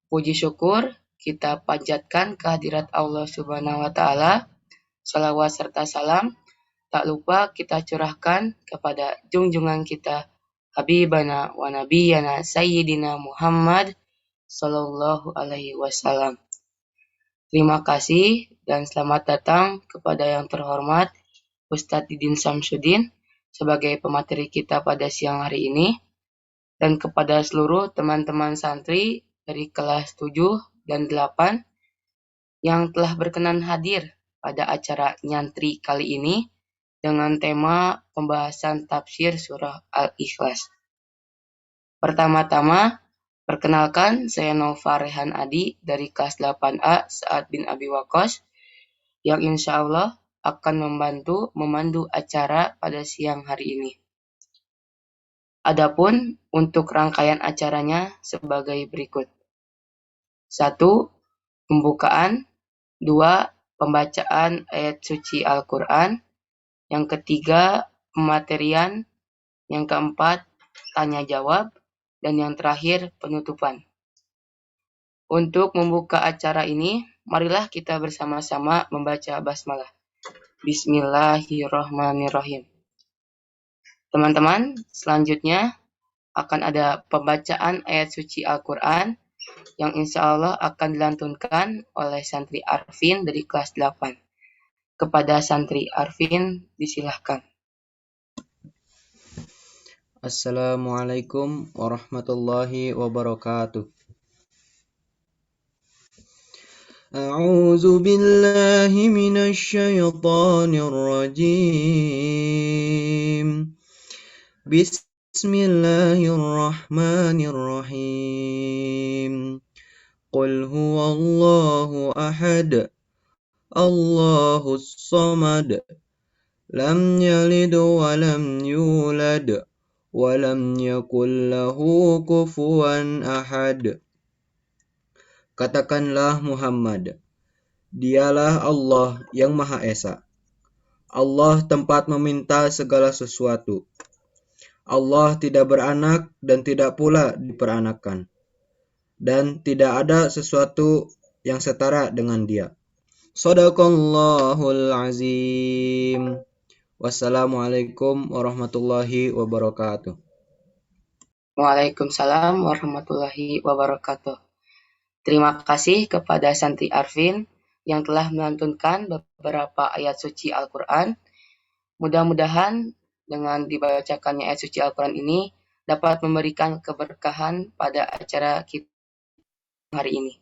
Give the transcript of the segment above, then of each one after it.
Puji syukur kita panjatkan kehadirat Allah Subhanahu wa taala. Salawat serta salam tak lupa kita curahkan kepada junjungan kita Habibana wa Nabiyana Sayyidina Muhammad Sallallahu Alaihi Wasallam. Terima kasih dan selamat datang kepada yang terhormat Ustadz Didin Samsudin sebagai pemateri kita pada siang hari ini, dan kepada seluruh teman-teman santri dari kelas 7 dan 8 yang telah berkenan hadir pada acara nyantri kali ini dengan tema pembahasan tafsir surah Al-Ikhlas. Pertama-tama, perkenalkan saya Nova Rehan Adi dari kelas 8A Sa'ad bin Abi Waqqas yang insya Allah akan membantu memandu acara pada siang hari ini. Adapun untuk rangkaian acaranya sebagai berikut. 1. Pembukaan. 2. Pembacaan ayat suci Al-Quran. Yang ketiga, pematerian. Yang keempat, tanya jawab. Dan yang terakhir, penutupan. Untuk membuka acara ini, marilah kita bersama-sama membaca basmalah. Bismillahirrahmanirrahim. Teman-teman, selanjutnya akan ada pembacaan ayat suci Al-Quran yang insya Allah akan dilantunkan oleh santri Arvin dari kelas 8. Kepada santri Arvin, disilahkan. Assalamualaikum warahmatullahi wabarakatuh. A'udzu billahi minasy syaithanir rajim. Bismillahirrahmanirrahim. Qul huwallahu ahad. Allahus samad. Lam yalid wa lam yulad. Walam yakul lahu kufuwan ahad. Katakanlah Muhammad, dialah Allah yang Maha Esa. Allah tempat meminta segala sesuatu. Allah tidak beranak dan tidak pula diperanakan. Dan tidak ada sesuatu yang setara dengan Dia. Shadaqallahul azim. Wassalamualaikum warahmatullahi wabarakatuh. Waalaikumsalam warahmatullahi wabarakatuh. Terima kasih kepada santri Arvin yang telah melantunkan beberapa ayat suci Al-Quran. Mudah-mudahan dengan dibacakannya ayat suci Al-Quran ini dapat memberikan keberkahan pada acara kita hari ini.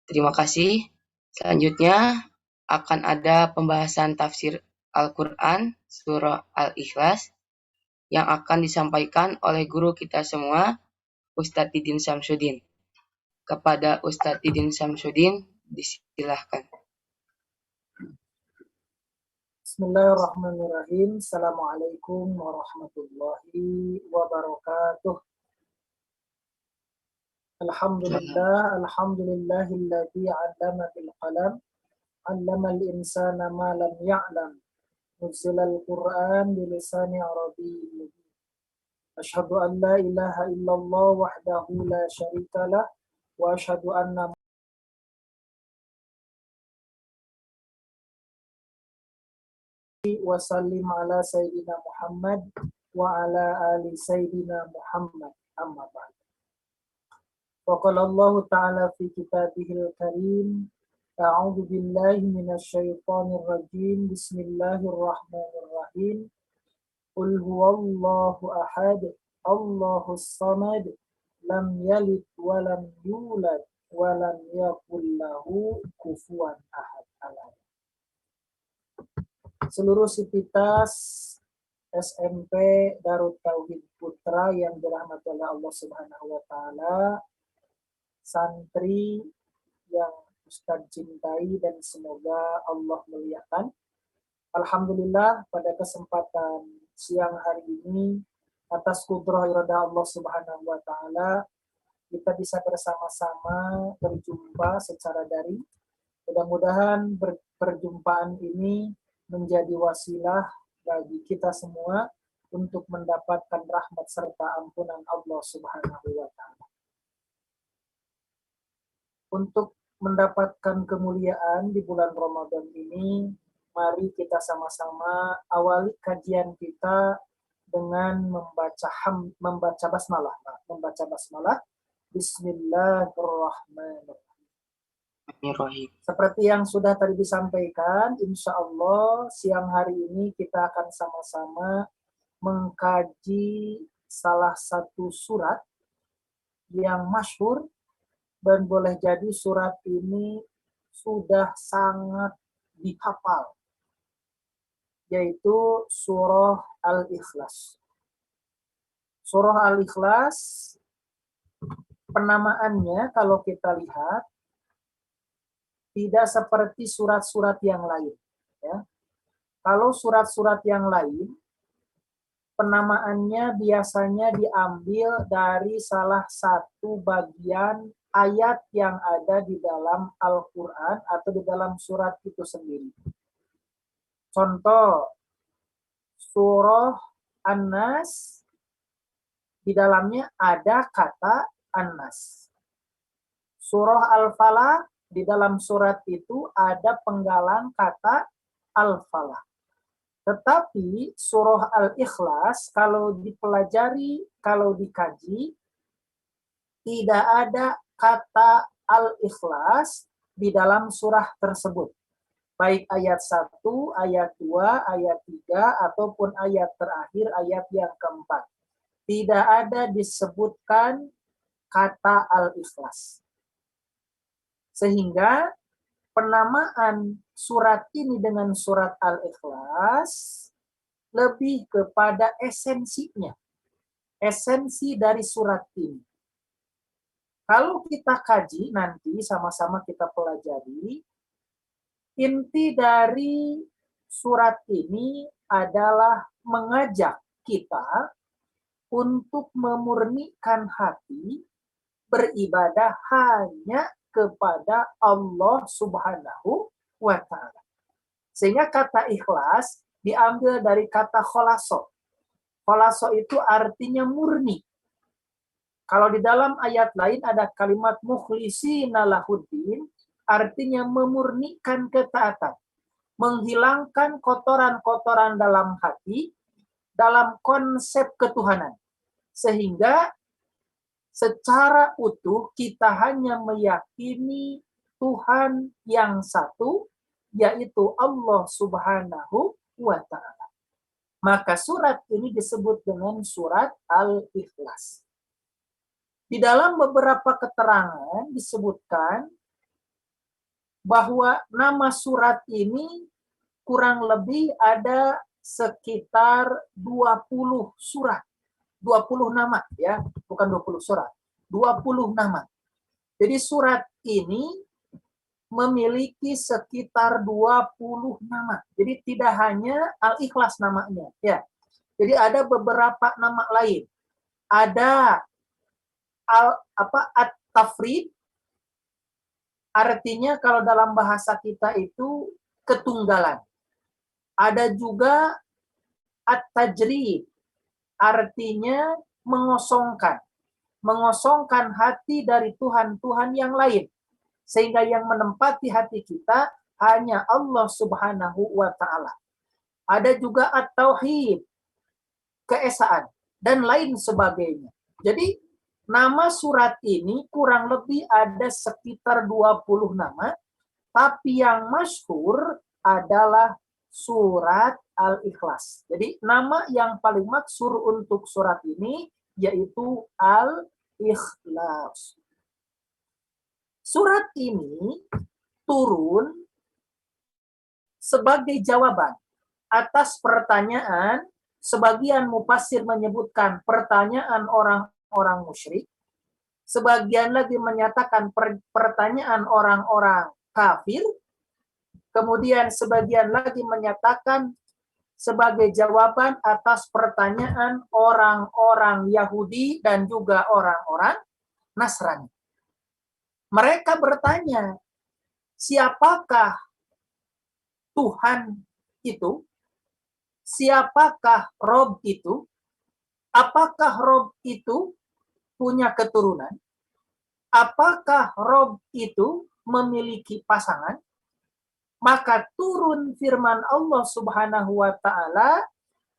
Terima kasih. Selanjutnya akan ada pembahasan tafsir Al-Quran surah Al-Ikhlas yang akan disampaikan oleh guru kita semua, Ustadz Didin Samsudin. Kepada Ustadz Didin Samsudin, disilahkan. Bismillahirrahmanirrahim. Assalamualaikum warahmatullahi wabarakatuh. Alhamdulillahilladzi 'allama bil qalam, 'allamal insana ma lam ya'lam. Nuzilal Qur'an bilisani Arabiyyin. Asyhadu an la ilaha illallah wahdahu la syarikalah wa asyhadu anna wa sallim ala sayyidina Muhammad wa ala ali sayyidina Muhammad, amma ba'd. Wa qala Allah ta'ala fi kitabihil karim, a'udzu billahi minasy syaithanir rajim, bismillahirrahmanirrahim. Qul huwallahu ahad, Allahus samad, lam yalid wa lam yulad wa lam yakul lahu kufuwan ahad. Seluruh sivitas SMP Darut Tauhid Putra yang dirahmati oleh Allah Subhanahu wa taala, santri yang Ustadz cintai dan semoga Allah muliakan. Alhamdulillah pada kesempatan siang hari ini atas kudrah irada Allah Subhanahu wa taala kita bisa bersama-sama berjumpa secara daring. Mudah-mudahan perjumpaan ini menjadi wasilah bagi kita semua untuk mendapatkan rahmat serta ampunan Allah Subhanahu wa taala. Untuk mendapatkan kemuliaan di bulan Ramadan ini, mari kita sama-sama awali kajian kita dengan membaca basmalah. Bismillahirrahmanirrahim. Seperti yang sudah tadi disampaikan, insya Allah siang hari ini kita akan sama-sama mengkaji salah satu surat yang masyhur, dan boleh jadi surat ini sudah sangat dihafal, yaitu surah Al-Ikhlas. Surah Al-Ikhlas, penamaannya kalau kita lihat tidak seperti surat-surat yang lain. Ya. Kalau surat-surat yang lain, penamaannya biasanya diambil dari salah satu bagian ayat yang ada di dalam Al-Quran atau di dalam surat itu sendiri. Contoh, surah An-Nas, di dalamnya ada kata An-Nas. Surah Al-Falaq, di dalam surat itu ada penggalan kata Al-Falaq. Tetapi surah Al-Ikhlas, kalau dipelajari, kalau dikaji, tidak ada kata Al-Ikhlas di dalam surah tersebut. Baik ayat 1, ayat 2, ayat 3, ataupun ayat terakhir, ayat yang keempat. Tidak ada disebutkan kata Al-Ikhlas. Sehingga penamaan surat ini dengan surat Al-Ikhlas lebih kepada esensinya. Esensi dari surat ini. Kalau kita kaji nanti sama-sama kita pelajari, inti dari surat ini adalah mengajak kita untuk memurnikan hati beribadah hanya kepada Allah Subhanahu wa Ta'ala. Sehingga kata ikhlas diambil dari kata kholaso. Kholaso itu artinya murni. Kalau di dalam ayat lain ada kalimat mukhlishina lahuddin, artinya memurnikan ketaatan, menghilangkan kotoran-kotoran dalam hati, dalam konsep ketuhanan. Sehingga secara utuh kita hanya meyakini Tuhan yang satu, yaitu Allah Subhanahu wa Ta'ala. Maka surat ini disebut dengan surat Al-Ikhlas. Di dalam beberapa keterangan disebutkan bahwa nama surat ini kurang lebih ada sekitar 20 surat. 20 nama ya, bukan 20 surat. 20 nama. Jadi surat ini memiliki sekitar 20 nama. Jadi tidak hanya Al-Ikhlas namanya ya. Jadi ada beberapa nama lain. Ada At-Tafrid, artinya kalau dalam bahasa kita itu ketunggalan. Ada juga At-Tajrid, artinya mengosongkan. Mengosongkan hati dari Tuhan-Tuhan yang lain. Sehingga yang menempati hati kita hanya Allah Subhanahu wa Ta'ala. Ada juga At-Tauhid, keesaan, dan lain sebagainya. Jadi nama surat ini kurang lebih ada sekitar 20 nama, tapi yang masyhur adalah surat Al-Ikhlas. Jadi nama yang paling masyhur untuk surat ini yaitu Al-Ikhlas. Surat ini turun sebagai jawaban atas pertanyaan, sebagian mufassir menyebutkan pertanyaan orang musyrik, sebagian lagi menyatakan pertanyaan orang-orang kafir, kemudian sebagian lagi menyatakan sebagai jawaban atas pertanyaan orang-orang Yahudi dan juga orang-orang Nasrani. Mereka bertanya, siapakah Tuhan itu? Siapakah Rob itu? Apakah Rob itu punya keturunan? apakah Rob itu memiliki pasangan? Maka turun firman Allah Subhanahu wa taala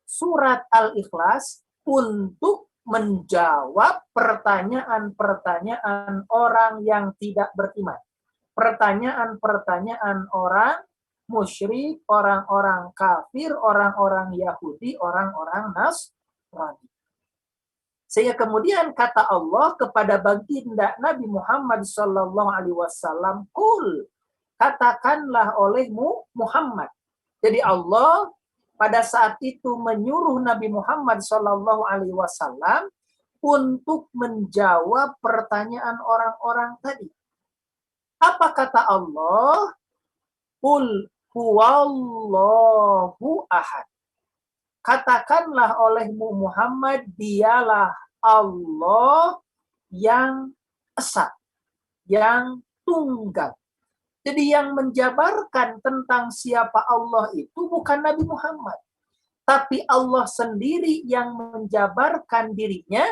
surat Al-Ikhlas untuk menjawab pertanyaan-pertanyaan orang yang tidak beriman. Pertanyaan-pertanyaan orang musyrik, orang-orang kafir, orang-orang Yahudi, orang-orang Nasrani. Sehingga kemudian kata Allah kepada baginda Nabi Muhammad sallallahu alaihi wasallam, "Qul," katakanlah olehmu Muhammad. Jadi Allah pada saat itu menyuruh Nabi Muhammad sallallahu alaihi wasallam untuk menjawab pertanyaan orang-orang tadi. Apa kata Allah? Qul huwallahu ahad. Katakanlah olehmu Muhammad, dialah Allah yang esa, yang tunggal. Jadi yang menjabarkan tentang siapa Allah itu bukan Nabi Muhammad, tapi Allah sendiri yang menjabarkan dirinya,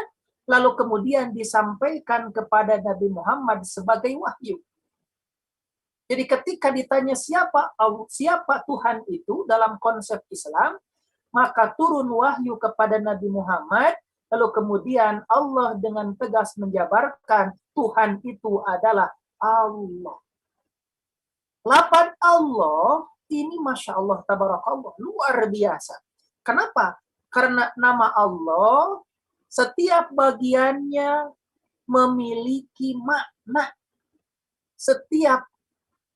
lalu kemudian disampaikan kepada Nabi Muhammad sebagai wahyu. Jadi ketika ditanya siapa Tuhan itu dalam konsep Islam, maka turun wahyu kepada Nabi Muhammad, lalu kemudian Allah dengan tegas menjabarkan Tuhan itu adalah Allah. Lafaz Allah ini Masya Allah, tabarakallah, luar biasa. Kenapa? Karena nama Allah setiap bagiannya memiliki makna. Setiap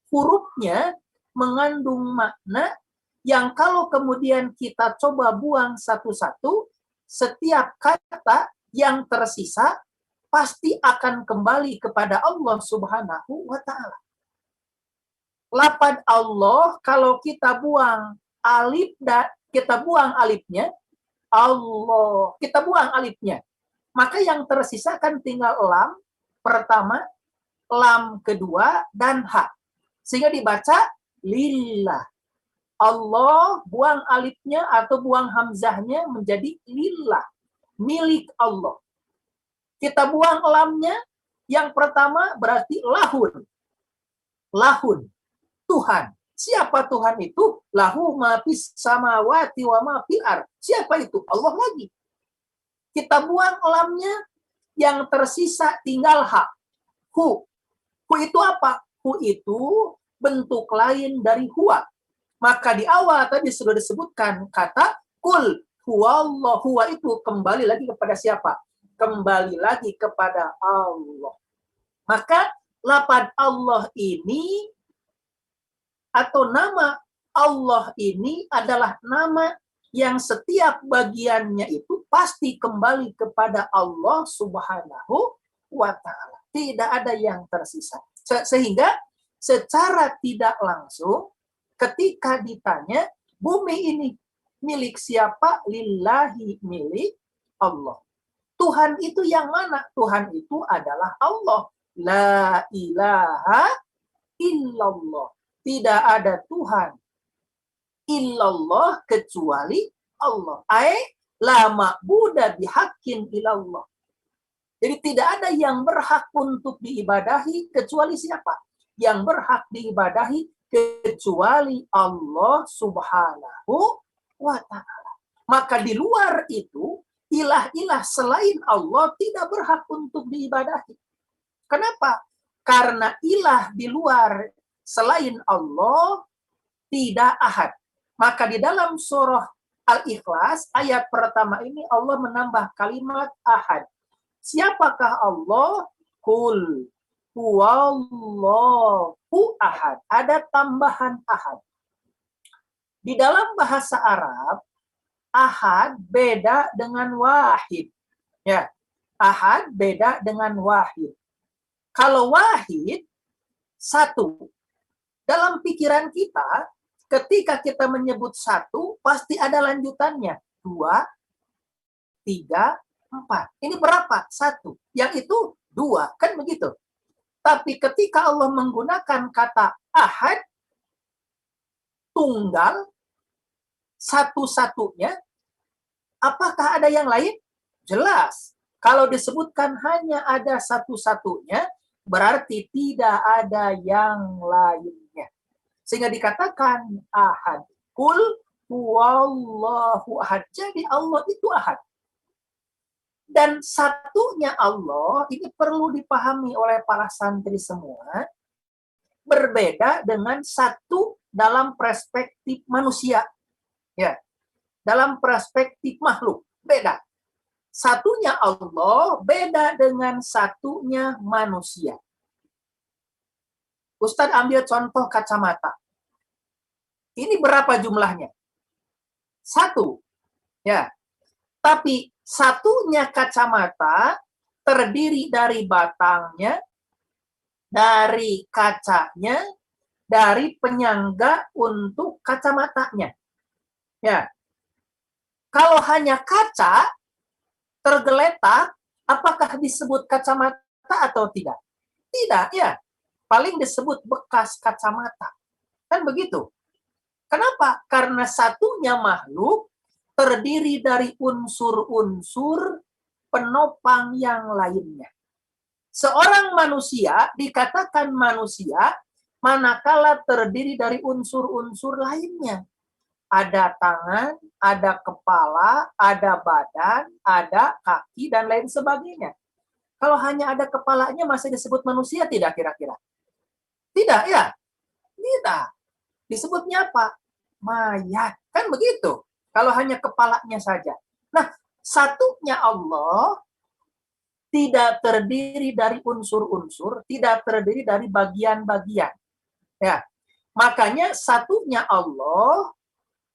hurufnya mengandung makna yang kalau kemudian kita coba buang satu-satu, setiap kata yang tersisa pasti akan kembali kepada Allah Subhanahu wa ta'ala. Lafaz Allah, kalau kita buang alif dan kita buang alifnya, Allah, kita buang alifnya, maka yang tersisa kan tinggal lam pertama, lam kedua, dan ha. Sehingga dibaca lillah. Allah, buang alifnya atau buang hamzahnya menjadi lillah, milik Allah. Kita buang lamnya, yang pertama berarti lahun. Lahun, Tuhan. Siapa Tuhan itu? Lahu ma fis samawati wa ma fil ardh. Siapa itu? Allah lagi. Kita buang lamnya, yang tersisa tinggal ha. Hu. Hu itu apa? Hu itu bentuk lain dari huwa. Maka di awal tadi sudah disebutkan kata kul huwallah. Huwa itu kembali lagi kepada siapa? Kembali lagi kepada Allah. Maka lafaz Allah ini atau nama Allah ini adalah nama yang setiap bagiannya itu pasti kembali kepada Allah Subhanahu wa ta'ala. Tidak ada yang tersisa. Sehingga secara tidak langsung ketika ditanya, bumi ini milik siapa? Lillahi, milik Allah. Tuhan itu yang mana? Tuhan itu adalah Allah. La ilaha illallah. Tidak ada Tuhan illallah kecuali Allah. La ma'buda bihaqqin illallah. Jadi tidak ada yang berhak untuk diibadahi kecuali siapa? Yang berhak diibadahi kecuali Allah Subhanahu wa ta'ala. Maka di luar itu, ilah-ilah selain Allah tidak berhak untuk diibadahi. Kenapa? Karena ilah di luar selain Allah tidak ahad. Maka di dalam surah Al-Ikhlas, ayat pertama ini Allah menambah kalimat ahad. Siapakah Allah? Qul huwallahu ahad. Ada tambahan ahad. Di dalam bahasa Arab, ahad beda dengan wahid. Ya, ahad beda dengan wahid. Kalau wahid, satu. Dalam pikiran kita, ketika kita menyebut satu, pasti ada lanjutannya. 2, 3, 4. Ini berapa? 1. Yang itu 2. Kan begitu? Tapi ketika Allah menggunakan kata ahad, tunggal, satu-satunya, apakah ada yang lain? Jelas. Kalau disebutkan hanya ada satu-satunya, berarti tidak ada yang lainnya. Sehingga dikatakan ahad. Kul huwallahu ahad. Jadi Allah itu ahad. Dan satunya Allah, ini perlu dipahami oleh para santri semua, berbeda dengan satu dalam perspektif manusia. Ya, dalam perspektif makhluk, beda. Satunya Allah beda dengan satunya manusia. Ustadz ambil contoh kacamata. Ini berapa jumlahnya? 1. Ya. Tapi satunya kacamata terdiri dari batangnya, dari kacanya, dari penyangga untuk kacamatanya. Ya. Kalau hanya kaca tergeletak, apakah disebut kacamata atau tidak? Tidak, ya. Paling disebut bekas kacamata. Kan begitu. Kenapa? Karena satunya makhluk terdiri dari unsur-unsur penopang yang lainnya. Seorang manusia dikatakan manusia manakala terdiri dari unsur-unsur lainnya. Ada tangan, ada kepala, ada badan, ada kaki, dan lain sebagainya. Kalau hanya ada kepalanya masih disebut manusia tidak kira-kira? Tidak, ya? Tidak. Disebutnya apa? Mayat. Kan begitu. Kalau hanya kepalanya saja. Nah, satunya Allah tidak terdiri dari unsur-unsur, tidak terdiri dari bagian-bagian. Ya. Makanya satunya Allah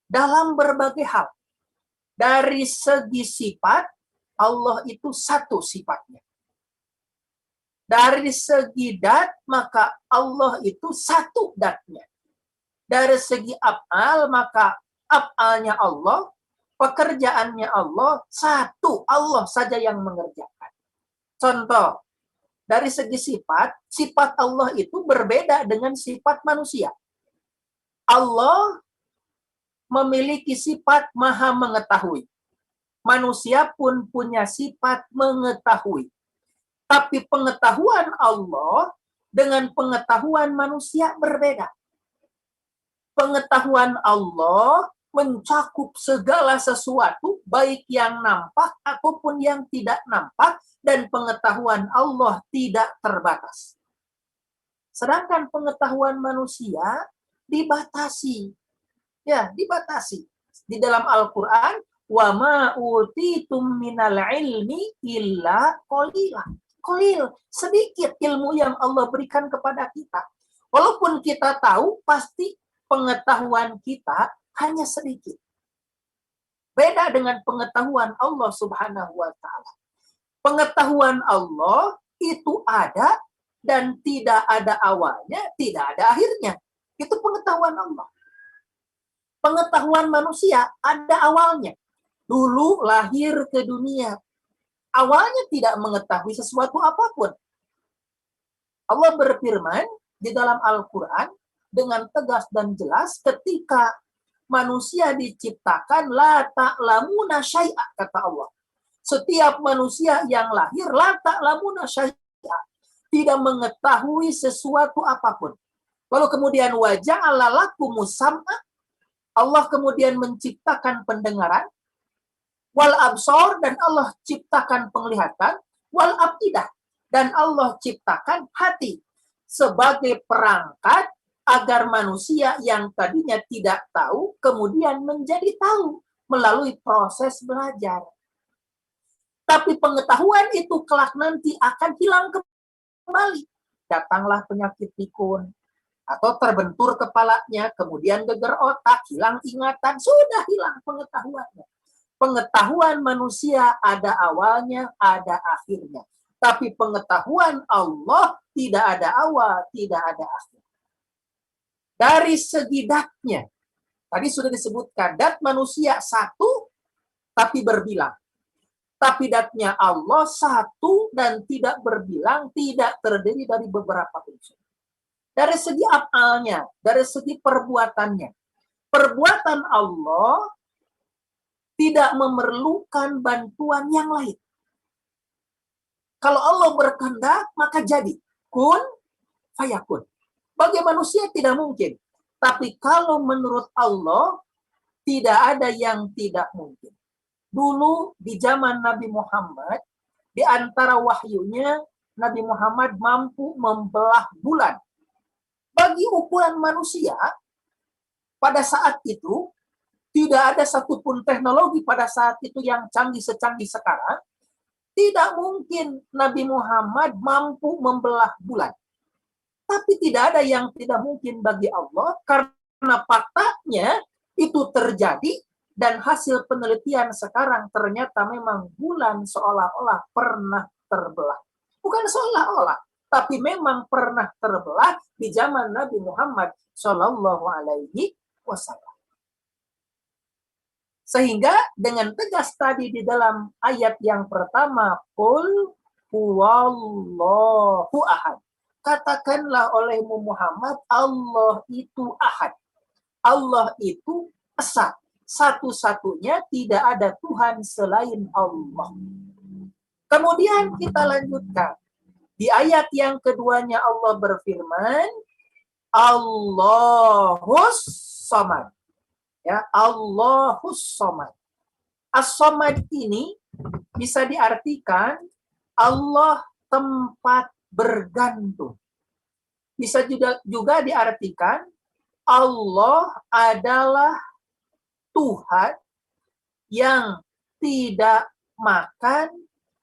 dalam berbagai hal. Dari segi sifat, Allah itu satu sifatnya. Dari segi dat, maka Allah itu satu datnya. Dari segi af'al, maka af'alnya Allah, pekerjaannya Allah, satu Allah saja yang mengerjakan. Contoh, dari segi sifat, sifat Allah itu berbeda dengan sifat manusia. Allah memiliki sifat maha mengetahui. Manusia pun punya sifat mengetahui. Tapi pengetahuan Allah dengan pengetahuan manusia berbeda. Pengetahuan Allah mencakup segala sesuatu, baik yang nampak ataupun yang tidak nampak, dan pengetahuan Allah tidak terbatas. Sedangkan pengetahuan manusia dibatasi. Ya, dibatasi. Di dalam Al-Quran, wa ma utitum minal ilmi illa qalila. Qalil, sedikit ilmu yang Allah berikan kepada kita. Walaupun kita tahu, pasti pengetahuan kita hanya sedikit. Beda dengan pengetahuan Allah Subhanahu wa Ta'ala. Pengetahuan Allah itu ada dan tidak ada awalnya, tidak ada akhirnya. Itu pengetahuan Allah. Pengetahuan manusia ada awalnya. Dulu lahir ke dunia. Awalnya tidak mengetahui sesuatu apapun. Allah berfirman di dalam Al-Quran dengan tegas dan jelas ketika manusia diciptakan, la ta'lamuna syai'a, kata Allah. Setiap manusia yang lahir, la ta'lamuna syai'a, tidak mengetahui sesuatu apapun. Lalu kemudian waja'ala lakumus sam'a, Allah kemudian menciptakan pendengaran, wal absor, dan Allah ciptakan penglihatan, wal afidah, dan Allah ciptakan hati sebagai perangkat agar manusia yang tadinya tidak tahu kemudian menjadi tahu melalui proses belajar. Tapi pengetahuan itu kelak nanti akan hilang kembali. Datanglah penyakit pikun, atau terbentur kepalanya, kemudian geger otak, hilang ingatan, sudah hilang pengetahuannya. Pengetahuan manusia ada awalnya, ada akhirnya. Tapi pengetahuan Allah tidak ada awal, tidak ada akhir. Dari segi datnya, tadi sudah disebutkan, dat manusia satu, tapi berbilang. Tapi datnya Allah satu dan tidak berbilang, tidak terdiri dari beberapa unsur. Dari segi af'alnya, dari segi perbuatannya. Perbuatan Allah tidak memerlukan bantuan yang lain. Kalau Allah berkehendak, maka jadi. kun fayakun. Bagi manusia tidak mungkin. Tapi kalau menurut Allah, tidak ada yang tidak mungkin. Dulu di zaman Nabi Muhammad, di antara wahyunya, Nabi Muhammad mampu membelah bulan. Bagi ukuran manusia, pada saat itu, tidak ada satupun teknologi pada saat itu yang canggih secanggih sekarang. Tidak mungkin Nabi Muhammad mampu membelah bulan. Tapi tidak ada yang tidak mungkin bagi Allah, karena faktanya itu terjadi, dan hasil penelitian sekarang ternyata memang bulan seolah-olah pernah terbelah. Bukan seolah-olah, tapi memang pernah terbelah di zaman Nabi Muhammad Shallallahu Alaihi Wasallam. Sehingga dengan tegas tadi di dalam ayat yang pertama, Qul huwallahu ahad. Katakanlah olehmu Muhammad, Allah itu ahad. Allah itu esa. Satu-satunya, tidak ada Tuhan selain Allah. Kemudian kita lanjutkan. Di ayat yang keduanya Allah berfirman, Allahus Samad. Ya, Allahus Samad. As-Samad ini bisa diartikan Allah tempat bergantung. Bisa juga diartikan Allah adalah Tuhan yang tidak makan,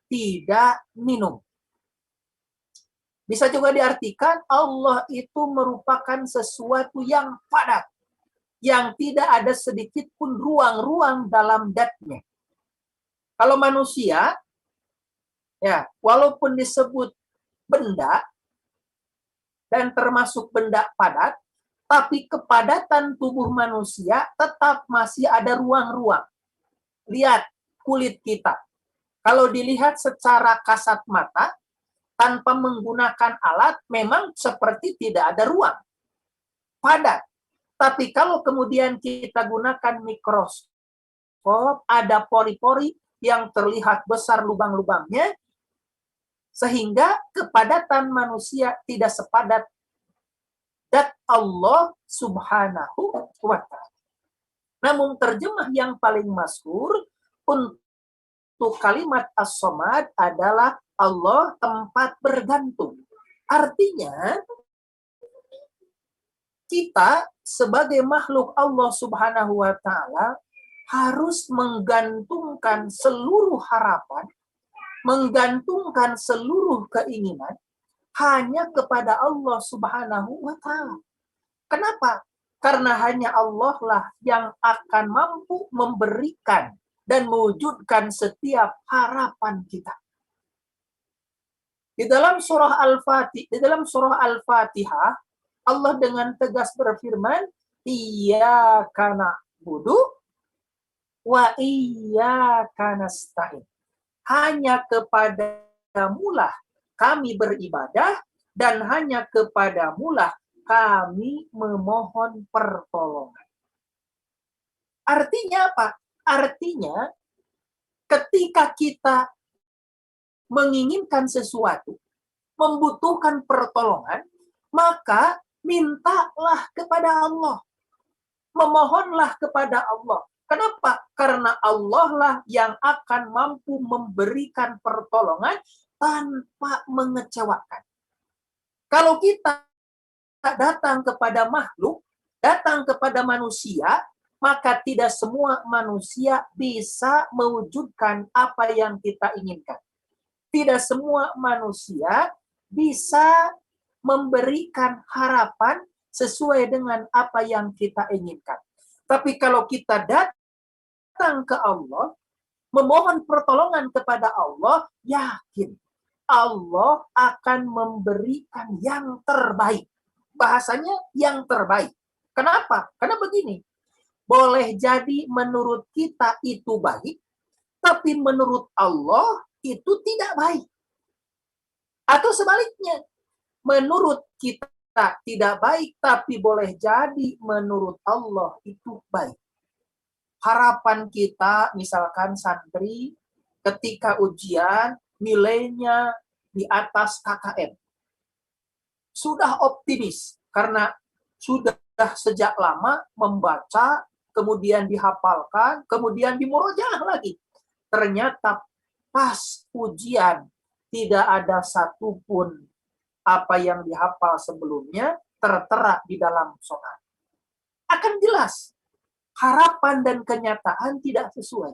tidak minum. Bisa juga diartikan Allah itu merupakan sesuatu yang padat, yang tidak ada sedikit pun ruang-ruang dalam zatnya. Kalau manusia, ya, walaupun disebut benda dan termasuk benda padat, tapi kepadatan tubuh manusia tetap masih ada ruang-ruang. Lihat kulit kita. Kalau dilihat secara kasat mata, tanpa menggunakan alat, memang seperti tidak ada ruang. Padat. Tapi kalau kemudian kita gunakan mikroskop, ada pori-pori yang terlihat besar lubang-lubangnya, sehingga kepadatan manusia tidak sepadat zat Allah Subhanahu wa ta'ala. Namun terjemah yang paling masyhur untuk kalimat As-Samad adalah Allah tempat bergantung. Artinya, kita sebagai makhluk Allah Subhanahu wa ta'ala harus menggantungkan seluruh harapan, menggantungkan seluruh keinginan hanya kepada Allah Subhanahu wa ta'ala. Kenapa? Karena hanya Allah lah yang akan mampu memberikan dan mewujudkan setiap harapan kita. Di dalam surah Al-Fatihah, Allah dengan tegas berfirman, Iyyaka na'budu wa iyyaka nasta'in. Hanya kepadamulah kami beribadah, dan hanya kepadamulah kami memohon pertolongan. Artinya apa? Artinya ketika kita menginginkan sesuatu, membutuhkan pertolongan, maka mintalah kepada Allah. Memohonlah kepada Allah. Kenapa? Karena Allah lah yang akan mampu memberikan pertolongan tanpa mengecewakan. Kalau kita datang kepada makhluk, datang kepada manusia, maka tidak semua manusia bisa mewujudkan apa yang kita inginkan. Tidak semua manusia bisa memberikan harapan sesuai dengan apa yang kita inginkan. Tapi kalau kita datang ke Allah, memohon pertolongan kepada Allah, yakin Allah akan memberikan yang terbaik. Bahasanya yang terbaik. Kenapa? Karena begini, boleh jadi menurut kita itu baik, tapi menurut Allah itu tidak baik. Atau sebaliknya, menurut kita tidak baik, tapi boleh jadi menurut Allah itu baik. Harapan kita, misalkan santri, ketika ujian, nilainya di atas KKM. sudah optimis karena sudah sejak lama membaca, kemudian dihafalkan, kemudian dimurojaah lagi. Ternyata pas ujian tidak ada satupun apa yang dihafal sebelumnya tertera di dalam sholat. Akan jelas harapan dan kenyataan tidak sesuai.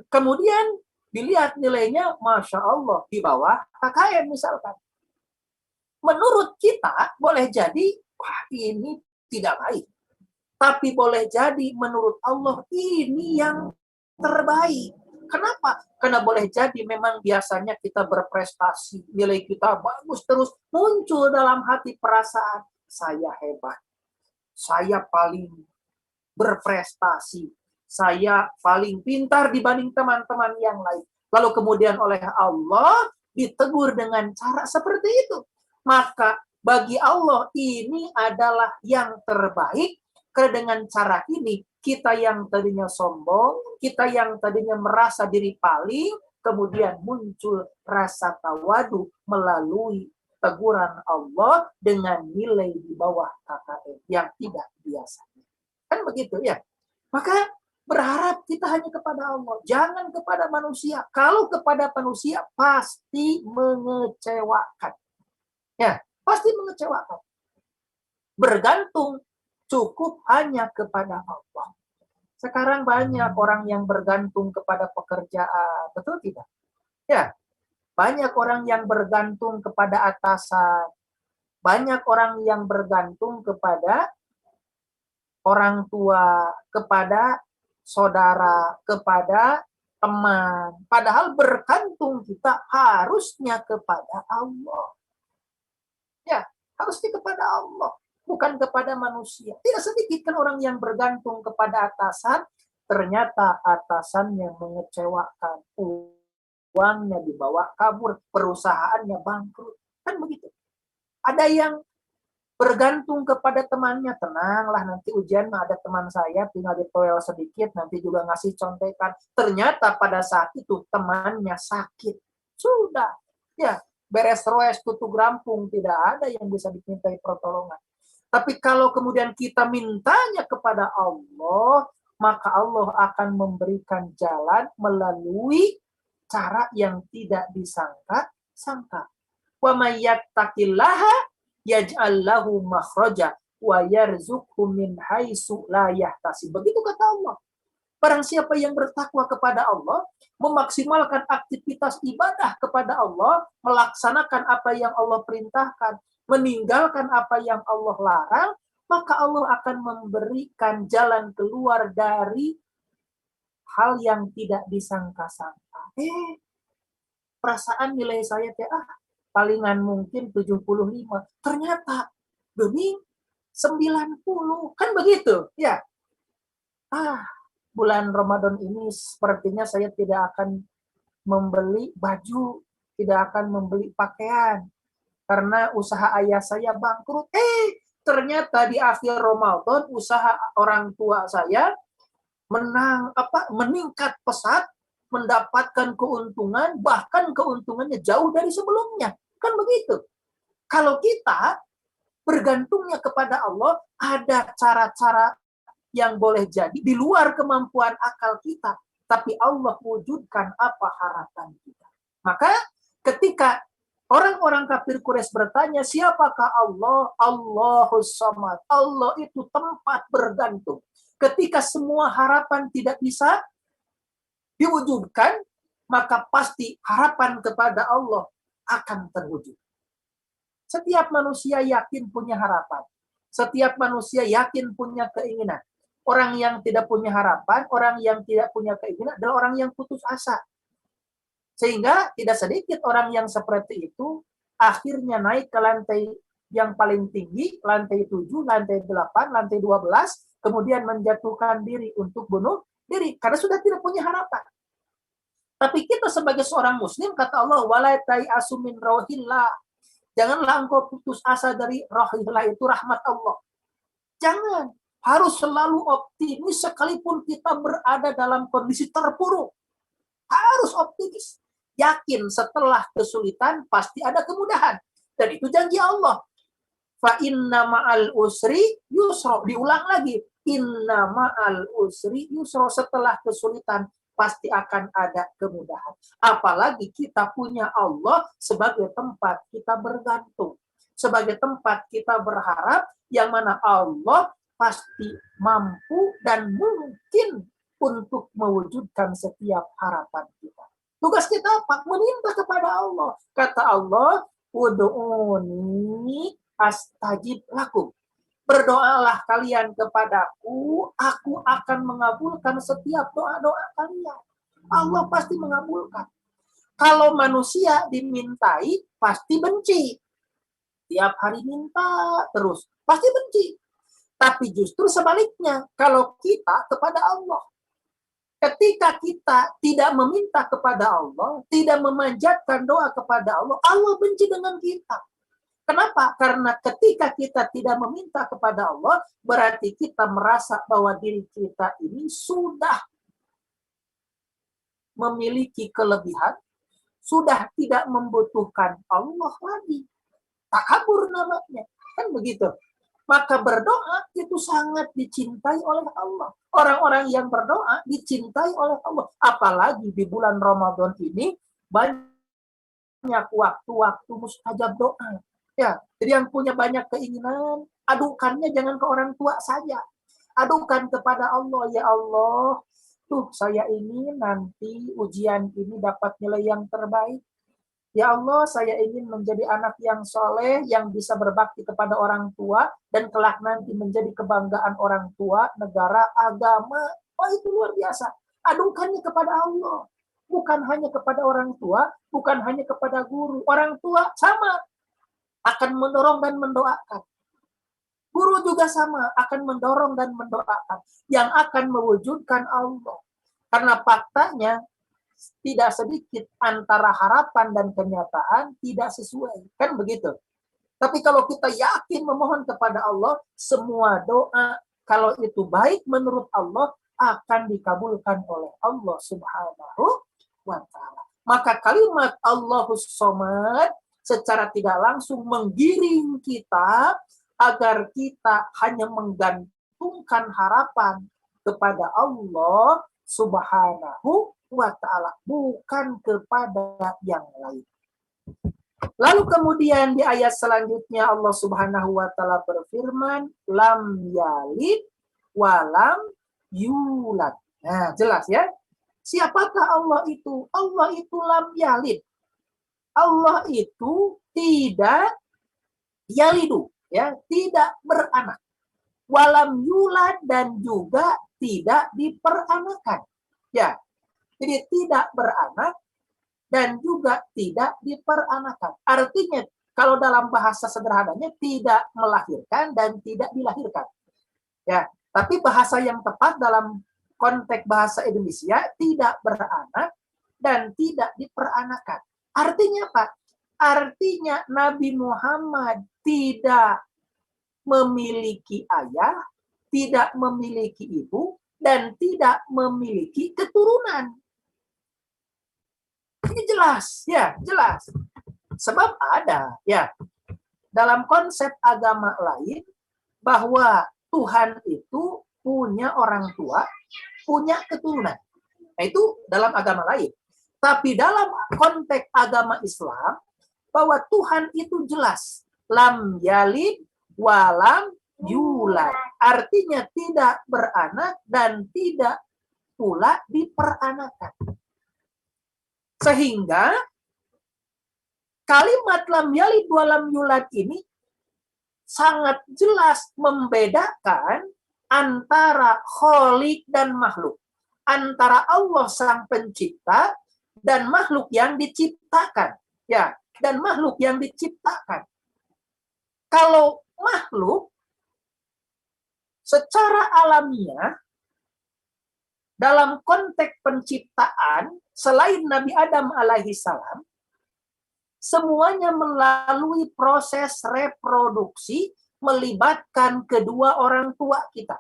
Kemudian dilihat nilainya, Masya Allah, di bawah KKM misalkan. Menurut kita boleh jadi, wah ini tidak baik. Tapi boleh jadi menurut Allah ini yang terbaik. Kenapa? Karena boleh jadi memang biasanya kita berprestasi, nilai kita bagus terus, muncul dalam hati perasaan, saya hebat, saya paling berprestasi, saya paling pintar dibanding teman-teman yang lain. Lalu kemudian oleh Allah ditegur dengan cara seperti itu. Maka bagi Allah ini adalah yang terbaik, karena dengan cara ini kita yang tadinya sombong, kita yang tadinya merasa diri paling, kemudian muncul rasa tawadu melalui teguran Allah dengan nilai di bawah KKM yang tidak biasa. Kan begitu ya. Maka berharap kita hanya kepada Allah, jangan kepada manusia. Kalau kepada manusia pasti mengecewakan. Ya, pasti mengecewakan. Bergantung cukup hanya kepada Allah. Sekarang banyak orang yang bergantung kepada pekerjaan, betul tidak? Ya, banyak orang yang bergantung kepada atasan, banyak orang yang bergantung kepada orang tua, kepada saudara, kepada teman. Padahal bergantung kita harusnya kepada Allah. Ya, harusnya kepada Allah, bukan kepada manusia. Tidak sedikit kan orang yang bergantung kepada atasan, ternyata atasannya mengecewakan, uangnya dibawa kabur, perusahaannya bangkrut. Kan begitu. Ada yang bergantung kepada temannya, tenanglah nanti ujian ada teman saya, tinggal ditoel sedikit, nanti juga ngasih contekan. Ternyata pada saat itu temannya sakit. Sudah, ya beres roes tutup rampung, tidak ada yang bisa dimintai pertolongan. Tapi kalau kemudian kita mintanya kepada Allah, maka Allah akan memberikan jalan melalui cara yang tidak disangka-sangka. Wa may yattaqillaha yaj'al lahu makhraja wa yarzuqhu min haitsu la yahtasib. Begitu kata Allah. Barang siapa yang bertakwa kepada Allah, memaksimalkan aktivitas ibadah kepada Allah, melaksanakan apa yang Allah perintahkan, meninggalkan apa yang Allah larang, maka Allah akan memberikan jalan keluar dari hal yang tidak disangka-sangka. Perasaan nilai saya palingan mungkin 75. Ternyata demi 90. Kan begitu? Ya. Bulan Ramadan ini sepertinya saya tidak akan membeli baju, tidak akan membeli pakaian karena usaha ayah saya bangkrut. Ternyata di akhir Ramadan usaha orang tua saya meningkat pesat, mendapatkan keuntungan, bahkan keuntungannya jauh dari sebelumnya. Kan begitu. Kalau kita bergantungnya kepada Allah, ada cara-cara yang boleh jadi di luar kemampuan akal kita, tapi Allah wujudkan apa harapan kita. Maka ketika orang-orang kafir Quraisy bertanya, siapakah Allah? Allahus Samad. Allah itu tempat bergantung. Ketika semua harapan tidak bisa diwujudkan, maka pasti harapan kepada Allah akan terwujud. Setiap manusia yakin punya harapan. Setiap manusia yakin punya keinginan. Orang yang tidak punya harapan, orang yang tidak punya keinginan adalah orang yang putus asa. Sehingga tidak sedikit orang yang seperti itu akhirnya naik ke lantai yang paling tinggi, lantai 7, lantai 8, lantai 12, kemudian menjatuhkan diri untuk bunuh diri karena sudah tidak punya harapan. Tapi kita sebagai seorang muslim, kata Allah, wala tai'asu min rauhillah. Janganlah engkau putus asa dari rahillah, itu rahmat Allah. Jangan. Harus selalu optimis sekalipun kita berada dalam kondisi terpuruk. Harus optimis. Yakin setelah kesulitan pasti ada kemudahan. Dan itu janji Allah. Fa inna ma'al usri yusra. Diulang lagi. Inna ma'al usri yusra. Setelah kesulitan pasti akan ada kemudahan. Apalagi kita punya Allah sebagai tempat kita bergantung. Sebagai tempat kita berharap, yang mana Allah pasti mampu dan mungkin untuk mewujudkan setiap harapan kita. Tugas kita apa? Meminta kepada Allah. Kata Allah, ud'uni astajib lakum. Berdoalah kalian kepadaku, aku akan mengabulkan setiap doa-doa kalian. Allah pasti mengabulkan. Kalau manusia dimintai, pasti benci. Tiap hari minta terus, pasti benci. Tapi justru sebaliknya, kalau kita kepada Allah, ketika kita tidak meminta kepada Allah, tidak memanjatkan doa kepada Allah, Allah benci dengan kita. Kenapa? Karena ketika kita tidak meminta kepada Allah, berarti kita merasa bahwa diri kita ini sudah memiliki kelebihan, sudah tidak membutuhkan Allah lagi. Takabur namanya. Kan begitu. Maka berdoa itu sangat dicintai oleh Allah. Orang-orang yang berdoa dicintai oleh Allah. Apalagi di bulan Ramadan ini, banyak waktu-waktu mustajab doa. Ya, jadi yang punya banyak keinginan, adukannya jangan ke orang tua saja. Adukan kepada Allah, ya Allah, tuh saya ini nanti ujian ini dapat nilai yang terbaik. Ya Allah, saya ingin menjadi anak yang soleh, yang bisa berbakti kepada orang tua, dan kelak nanti menjadi kebanggaan orang tua, negara, agama. Oh, itu luar biasa. Adukannya kepada Allah. Bukan hanya kepada orang tua, bukan hanya kepada guru. Orang tua sama. Akan mendorong dan mendoakan. Guru juga sama, akan mendorong dan mendoakan. Yang akan mewujudkan Allah. Karena faktanya, tidak sedikit antara harapan dan kenyataan tidak sesuai. Kan begitu. Tapi kalau kita yakin memohon kepada Allah, semua doa, kalau itu baik menurut Allah, akan dikabulkan oleh Allah Subhanahu wa ta'ala. Maka kalimat Allahus Somad secara tidak langsung menggiring kita agar kita hanya menggantungkan harapan kepada Allah Subhanahu wa ta'ala, bukan kepada yang lain. Lalu kemudian di ayat selanjutnya Allah Subhanahu wa ta'ala berfirman, lam yalid walam yulad. Nah, jelas ya. Siapakah Allah itu? Allah itu lam yalid. Allah itu tidak yalidu, ya, tidak beranak. Walam yulad, dan juga tidak diperanakan. Ya. Jadi tidak beranak dan juga tidak diperanakan. Artinya kalau dalam bahasa sederhananya tidak melahirkan dan tidak dilahirkan. Ya, tapi bahasa yang tepat dalam konteks bahasa Indonesia tidak beranak dan tidak diperanakan. Artinya apa? Artinya Nabi Muhammad tidak memiliki ayah, tidak memiliki ibu, dan tidak memiliki keturunan. Ini jelas, ya, jelas. Sebab ada, ya, dalam konsep agama lain, bahwa Tuhan itu punya orang tua, punya keturunan. Nah, itu dalam agama lain. Tapi dalam konteks agama Islam, bahwa Tuhan itu jelas. Lam yalid walam yulad. Artinya tidak beranak dan tidak pula diperanakan. Sehingga kalimat lam yalid walam yulad ini sangat jelas membedakan antara khalik dan makhluk. Antara Allah sang pencipta dan makhluk yang diciptakan. Ya, dan makhluk yang diciptakan. Kalau makhluk secara alamiah dalam konteks penciptaan selain Nabi Adam alaihi salam, semuanya melalui proses reproduksi melibatkan kedua orang tua kita.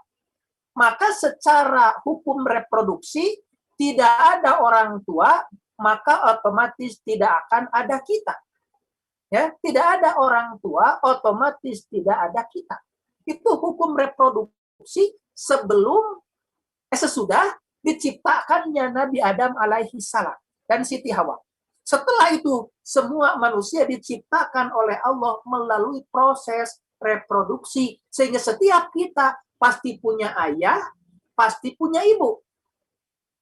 Maka secara hukum reproduksi tidak ada orang tua, maka otomatis tidak akan ada kita. Ya, tidak ada orang tua, otomatis tidak ada kita. Itu hukum reproduksi sesudah diciptakannya Nabi Adam alaihi salam dan Siti Hawa. Setelah itu, semua manusia diciptakan oleh Allah melalui proses reproduksi. Sehingga setiap kita pasti punya ayah, pasti punya ibu.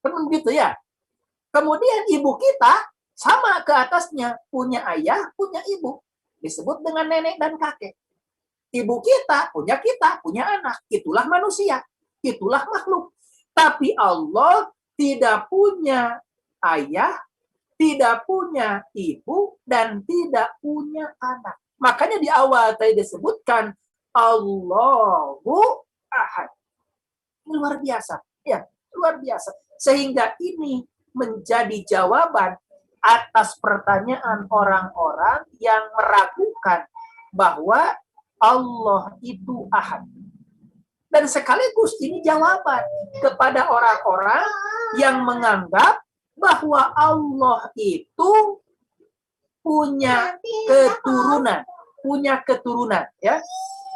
Kan begitu ya? Kemudian ibu kita sama ke atasnya, punya ayah, punya ibu. Disebut dengan nenek dan kakek. Ibu kita, punya anak. Itulah manusia. Itulah makhluk. Tapi Allah tidak punya ayah, tidak punya ibu, dan tidak punya anak. Makanya di awal tadi disebutkan Allahu Ahad. Luar biasa. Ya, luar biasa. Sehingga ini menjadi jawaban atas pertanyaan orang-orang yang meragukan bahwa Allah itu ahad. Dan sekaligus ini jawaban kepada orang-orang yang menganggap bahwa Allah itu punya keturunan, ya.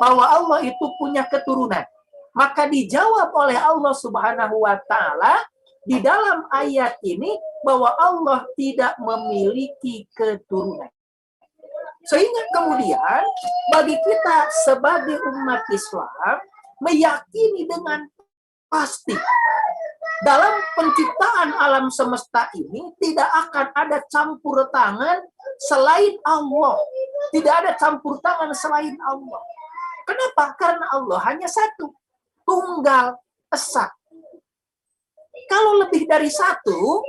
Bahwa Allah itu punya keturunan. Maka dijawab oleh Allah Subhanahu wa taala di dalam ayat ini bahwa Allah tidak memiliki keturunan. Sehingga kemudian bagi kita sebagai umat Islam meyakini dengan pasti dalam penciptaan alam semesta ini tidak akan ada campur tangan selain Allah. Tidak ada campur tangan selain Allah. Kenapa? Karena Allah hanya satu, tunggal, esa. Kalau lebih dari satu,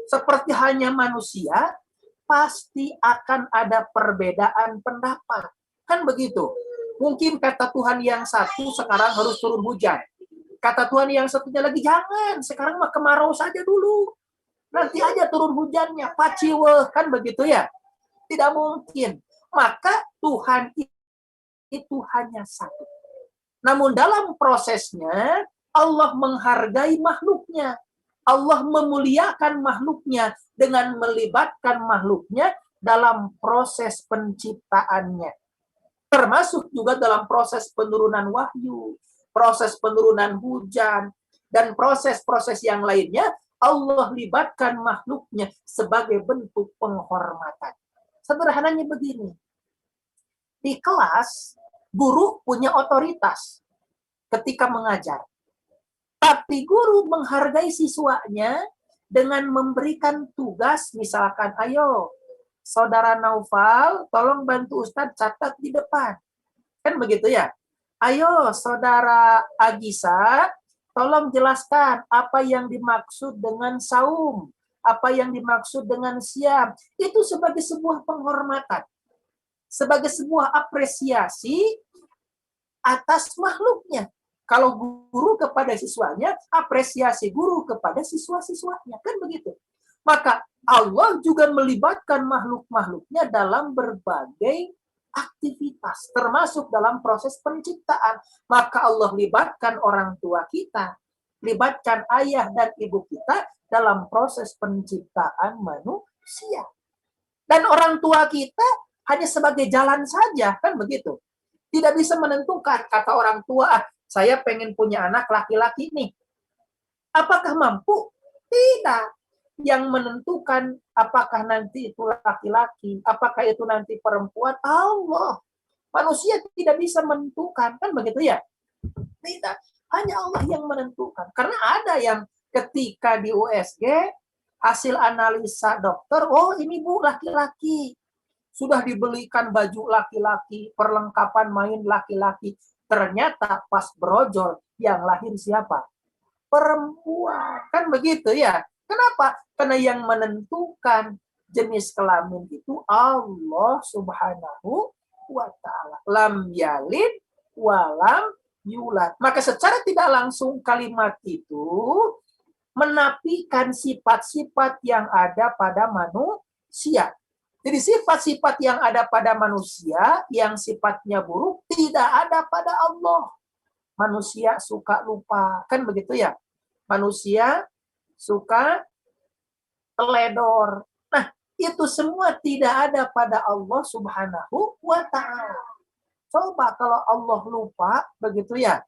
seperti hanya manusia, pasti akan ada perbedaan pendapat. Kan begitu. Mungkin kata Tuhan yang satu sekarang harus turun hujan. Kata Tuhan yang satunya lagi, jangan, sekarang mah kemarau saja dulu. Nanti aja turun hujannya, paciweh, kan begitu ya? Tidak mungkin. Maka Tuhan itu hanya satu. Namun dalam prosesnya, Allah menghargai makhluknya. Allah memuliakan makhluknya dengan melibatkan makhluknya dalam proses penciptaannya. Termasuk juga dalam proses penurunan wahyu, proses penurunan hujan, dan proses-proses yang lainnya, Allah libatkan makhluknya sebagai bentuk penghormatan. Sederhananya begini, di kelas, guru punya otoritas ketika mengajar. Tapi guru menghargai siswanya dengan memberikan tugas, misalkan, ayo, Saudara Naufal, tolong bantu Ustadz catat di depan. Kan begitu ya? Ayo, Saudara Agisa, tolong jelaskan apa yang dimaksud dengan saum, apa yang dimaksud dengan siam. Itu sebagai sebuah penghormatan, sebagai sebuah apresiasi atas makhluknya. Kalau guru kepada siswanya, apresiasi guru kepada siswa-siswanya. Kan begitu. Maka Allah juga melibatkan makhluk-makhluknya dalam berbagai aktivitas, termasuk dalam proses penciptaan. Maka Allah libatkan orang tua kita, libatkan ayah dan ibu kita dalam proses penciptaan manusia. Dan orang tua kita hanya sebagai jalan saja, kan begitu. Tidak bisa menentukan, kata orang tua, saya pengen punya anak laki-laki nih. Apakah mampu? Tidak. Yang menentukan apakah nanti itu laki-laki, apakah itu nanti perempuan, Allah. Manusia tidak bisa menentukan, kan begitu ya? Tidak. Hanya Allah yang menentukan. Karena ada yang ketika di USG, hasil analisa dokter, oh ini bu laki-laki. Sudah dibelikan baju laki-laki, perlengkapan main laki-laki. Ternyata pas brojol yang lahir siapa? Perempuan. Kan begitu ya? Kenapa? Karena yang menentukan jenis kelamin itu Allah Subhanahu wa ta'ala. Lam yalid walam yulad. Maka secara tidak langsung kalimat itu menafikan sifat-sifat yang ada pada manusia. Jadi sifat-sifat yang ada pada manusia, yang sifatnya buruk, tidak ada pada Allah. Manusia suka lupa. Kan begitu ya? Manusia suka teledor. Nah, Itu semua tidak ada pada Allah Subhanahu wa Ta'ala. Coba kalau Allah lupa, begitu ya.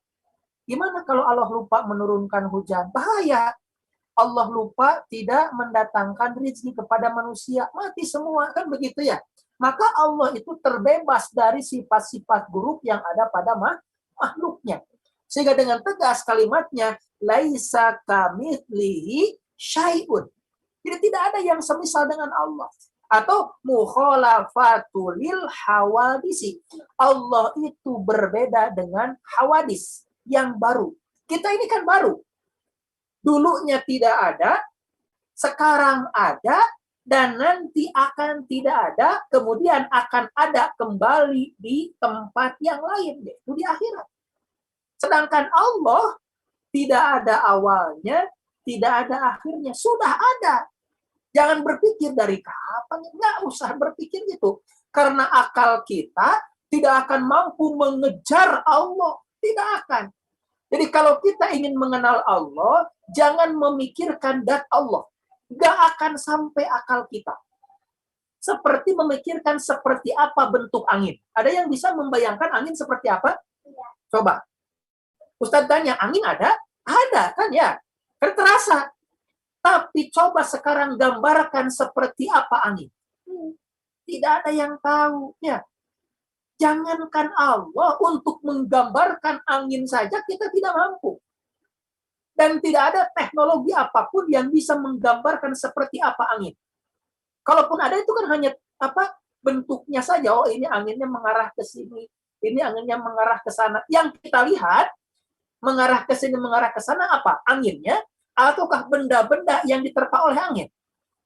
Gimana kalau Allah lupa menurunkan hujan? Bahaya. Allah lupa tidak mendatangkan rezeki kepada manusia. Mati semua, kan begitu ya. Maka Allah itu terbebas dari sifat-sifat buruk yang ada pada makhluknya. Sehingga dengan tegas kalimatnya, laisa kamitslihi syai'un. Jadi tidak ada yang semisal dengan Allah. Atau mukhalafatulil hawadisi. Allah itu berbeda dengan hawadis yang baru. Kita ini kan baru. Dulunya tidak ada, sekarang ada, dan nanti akan tidak ada, kemudian akan ada kembali di tempat yang lain, yaitu di akhirat. Sedangkan Allah tidak ada awalnya, tidak ada akhirnya, sudah ada. Jangan berpikir dari kapan, nggak usah berpikir gitu. Karena akal kita tidak akan mampu mengejar Allah, tidak akan. Jadi kalau kita ingin mengenal Allah, jangan memikirkan zat Allah. Nggak akan sampai akal kita. Seperti memikirkan seperti apa bentuk angin. Ada yang bisa membayangkan angin seperti apa? Coba. Ustadz tanya, angin ada? Ada, kan ya? Kan terasa. Tapi coba sekarang gambarkan seperti apa angin. Tidak ada yang tahu. Ya. Jangankan Allah, untuk menggambarkan angin saja kita tidak mampu. Dan tidak ada teknologi apapun yang bisa menggambarkan seperti apa angin. Kalaupun ada itu kan hanya bentuknya saja. Oh, ini anginnya mengarah ke sini, ini anginnya mengarah ke sana. Yang kita lihat mengarah ke sini, mengarah ke sana apa? Anginnya ataukah benda-benda yang diterpa oleh angin?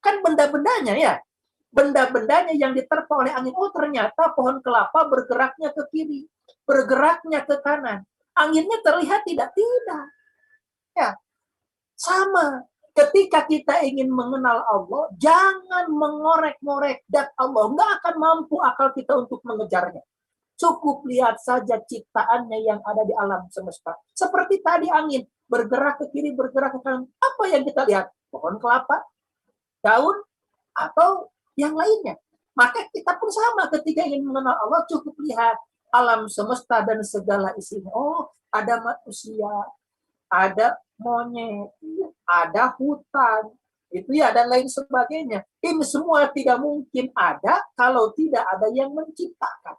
Kan benda-bendanya ya. Benda-bendanya yang diterpa oleh angin. Oh, ternyata pohon kelapa bergeraknya ke kiri, bergeraknya ke kanan. Anginnya terlihat tidak? Tidak. Ya, sama. Ketika kita ingin mengenal Allah, jangan mengorek-ngorek zat Allah. Nggak akan mampu akal kita untuk mengejarnya. Cukup lihat saja ciptaannya yang ada di alam semesta. Seperti tadi angin, bergerak ke kiri, bergerak ke kanan. Apa yang kita lihat? Pohon kelapa, daun, atau yang lainnya. Maka kita pun sama ketika ingin mengenal Allah, cukup lihat alam semesta dan segala isinya. Oh, ada manusia, ada monyet, ada hutan, itu ya, dan lain sebagainya. Ini semua tidak mungkin ada kalau tidak ada yang menciptakan.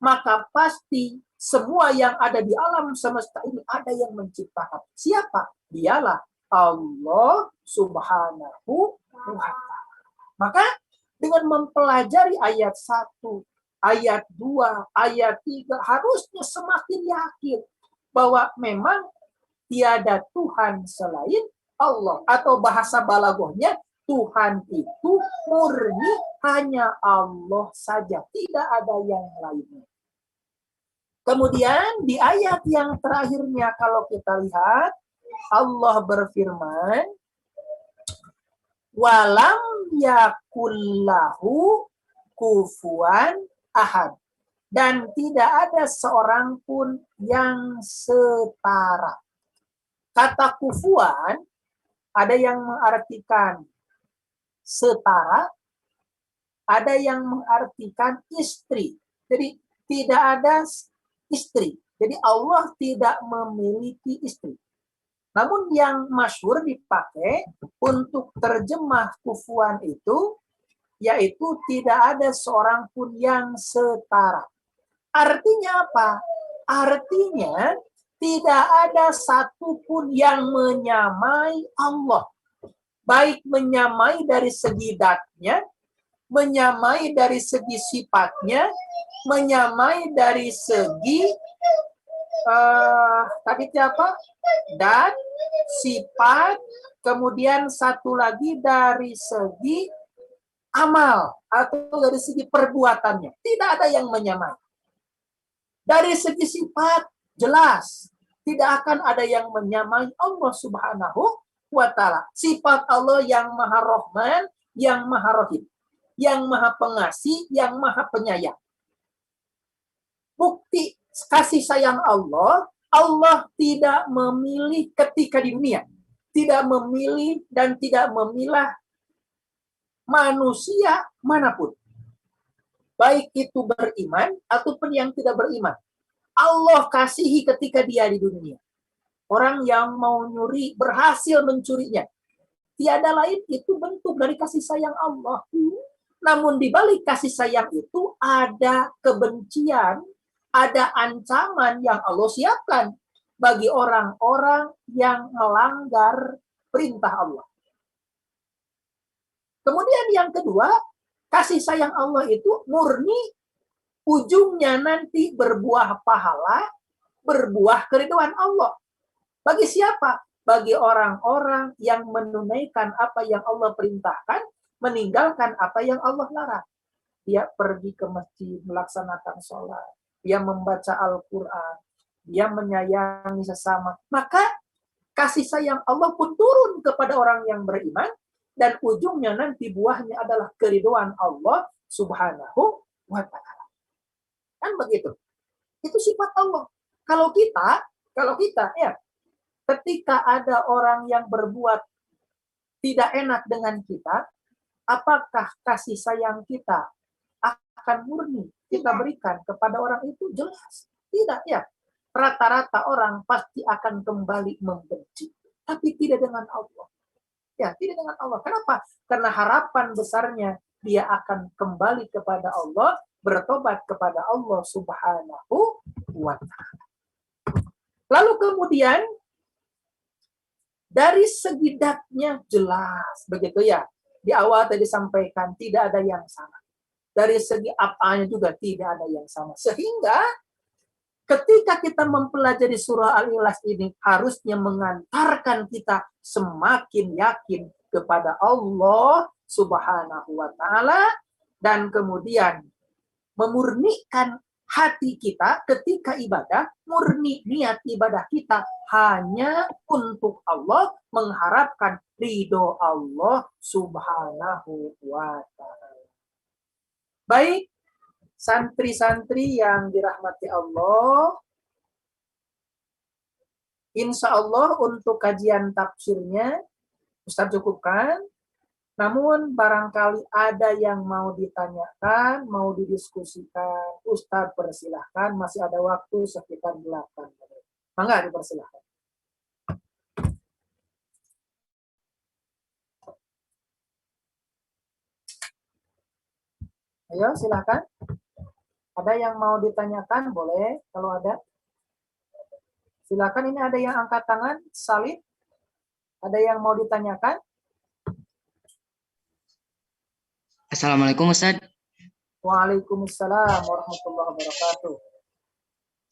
Maka pasti semua yang ada di alam semesta ini ada yang menciptakan. Siapa? Dialah Allah Subhanahu wa Ta'ala. Maka dengan mempelajari ayat 1, ayat 2, ayat 3, harusnya semakin yakin bahwa memang tiada Tuhan selain Allah. Atau bahasa balaghahnya, Tuhan itu murni hanya Allah saja. Tidak ada yang lainnya. Kemudian di ayat yang terakhirnya kalau kita lihat, Allah berfirman, walam yakullahu kufuwan ahad. Dan tidak ada seorang pun yang setara. Kata kufuan, ada yang mengartikan setara, ada yang mengartikan istri. Jadi tidak ada istri. Jadi Allah tidak memiliki istri. Namun yang masyhur dipakai untuk terjemah kufuan itu, yaitu tidak ada seorang pun yang setara. Artinya apa? Artinya tidak ada satupun yang menyamai Allah. Baik menyamai dari segi zatnya, menyamai dari segi sifatnya, menyamai dari segi tadi apa? Dan sifat, kemudian satu lagi dari segi amal atau dari segi perbuatannya. Tidak ada yang menyamai. Dari segi sifat jelas tidak akan ada yang menyamai Allah Subhanahu wa Ta'ala. Sifat Allah yang Maha Rahman, yang Maha Rahim, yang Maha Pengasih, yang Maha Penyayang. Bukti kasih sayang Allah, Allah tidak memilih ketika di dunia. Tidak memilih dan tidak memilah manusia manapun, baik itu beriman ataupun yang tidak beriman, Allah kasihi ketika dia di dunia. Orang yang mau nyuri berhasil mencurinya. Tiada lain itu bentuk dari kasih sayang Allah. Namun di balik kasih sayang itu ada kebencian, ada ancaman yang Allah siapkan bagi orang-orang yang melanggar perintah Allah. Kemudian yang kedua, kasih sayang Allah itu murni, ujungnya nanti berbuah pahala, berbuah keridhaan Allah. Bagi siapa? Bagi orang-orang yang menunaikan apa yang Allah perintahkan, meninggalkan apa yang Allah larang. Dia pergi ke masjid, melaksanakan sholat, dia membaca Al-Quran, dia menyayangi sesama. Maka kasih sayang Allah pun turun kepada orang yang beriman, dan ujungnya nanti buahnya adalah keridhaan Allah Subhanahu wa ta'ala. Kan begitu. Itu sifat Allah. Kalau kita ya, ketika ada orang yang berbuat tidak enak dengan kita, apakah kasih sayang kita akan murni kita berikan kepada orang itu? Jelas tidak ya. Rata-rata orang pasti akan kembali membenci, tapi tidak dengan Allah. Ya, tidak dengan Allah. Kenapa? Karena harapan besarnya dia akan kembali kepada Allah, bertobat kepada Allah Subhanahu wa ta'ala. Lalu kemudian dari segi datnya jelas, begitu ya. Di awal tadi sampaikan tidak ada yang sama. Dari segi apanya juga tidak ada yang sama. Sehingga ketika kita mempelajari surah Al-Ikhlas ini harusnya mengantarkan kita semakin yakin kepada Allah Subhanahu wa ta'ala, dan kemudian memurnikan hati kita ketika ibadah, murni niat ibadah kita hanya untuk Allah, mengharapkan ridho Allah Subhanahu wa ta'ala. Baik, santri-santri yang dirahmati Allah, insya Allah untuk kajian tafsirnya Ustaz cukupkan. Namun barangkali ada yang mau ditanyakan, mau didiskusikan, Ustaz persilahkan, masih ada waktu sekitar 8 menit. Mangga dipersilahkan. Ayo silakan. Ada yang mau ditanyakan, boleh kalau ada. Silakan, ini ada yang angkat tangan, salib. Ada yang mau ditanyakan? Assalamualaikum Ustaz. Waalaikumsalam warahmatullahi wabarakatuh.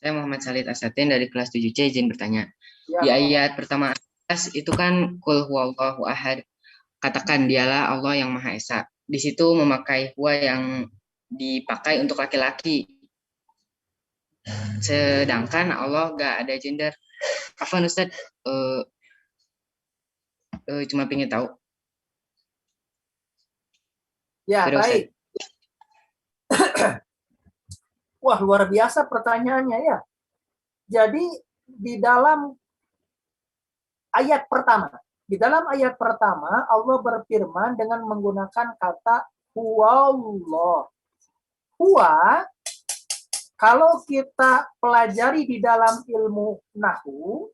Saya Muhammad Salid Asatin dari kelas 7C, izin bertanya. Ya, Di ayat pertama atas itu kan Qul huwallahu ahad. Katakan dialah Allah yang Maha Esa. Di situ memakai huwa yang dipakai untuk laki-laki. Sedangkan Allah gak ada gender. Afwan Ustaz, cuma pengen tahu. ya Terus, baik. Wah, luar biasa pertanyaannya ya. Jadi di dalam ayat pertama Allah berfirman dengan menggunakan kata huwallah. Huwa, kalau kita pelajari di dalam ilmu nahwu,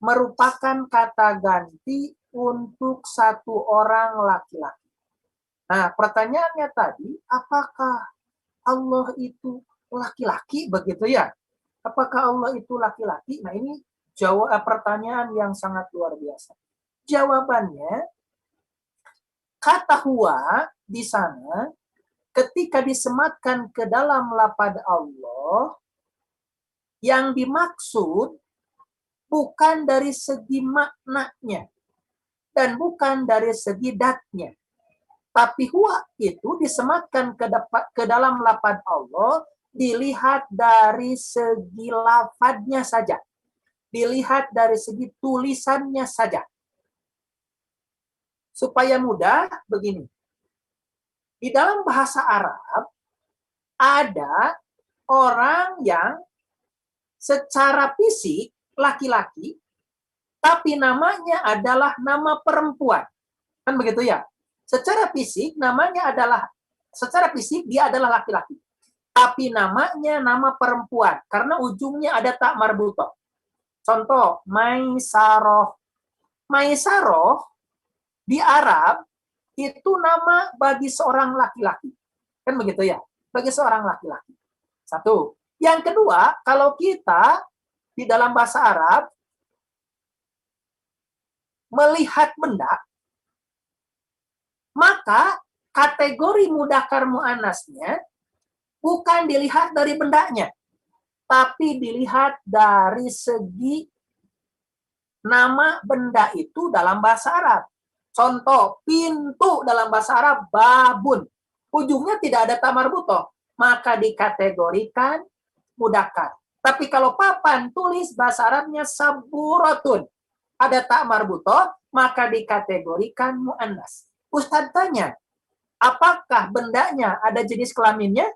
merupakan kata ganti untuk satu orang laki-laki. Nah, pertanyaannya tadi, apakah Allah itu laki-laki, begitu ya? Apakah Allah itu laki-laki? Nah, ini pertanyaan yang sangat luar biasa. Jawabannya, kata huwa di sana ketika disematkan ke dalam lafaz Allah, yang dimaksud bukan dari segi maknanya dan bukan dari segi datnya. Tapi huwa itu disematkan ke dalam lafaz Allah, dilihat dari segi lafadznya saja. Dilihat dari segi tulisannya saja. Supaya mudah, begini. Di dalam bahasa Arab, ada orang yang secara fisik laki-laki, tapi namanya adalah nama perempuan. Kan begitu ya? Secara fisik dia adalah laki-laki. Tapi namanya nama perempuan karena ujungnya ada tak marbutoh. Contoh, Maisaroh. Maisaroh di Arab itu nama bagi seorang laki-laki. Kan begitu ya? Bagi seorang laki-laki. Satu. Yang kedua, kalau kita di dalam bahasa Arab melihat benda, maka kategori mudzakkar muannasnya bukan dilihat dari bendanya, tapi dilihat dari segi nama benda itu dalam bahasa Arab. Contoh, pintu dalam bahasa Arab babun. Ujungnya tidak ada ta marbutoh, maka dikategorikan mudzakkar. Tapi kalau papan tulis bahasa Arabnya saburatun, ada ta marbutoh, maka dikategorikan muannas. Ustadz tanya, apakah bendanya ada jenis kelaminnya?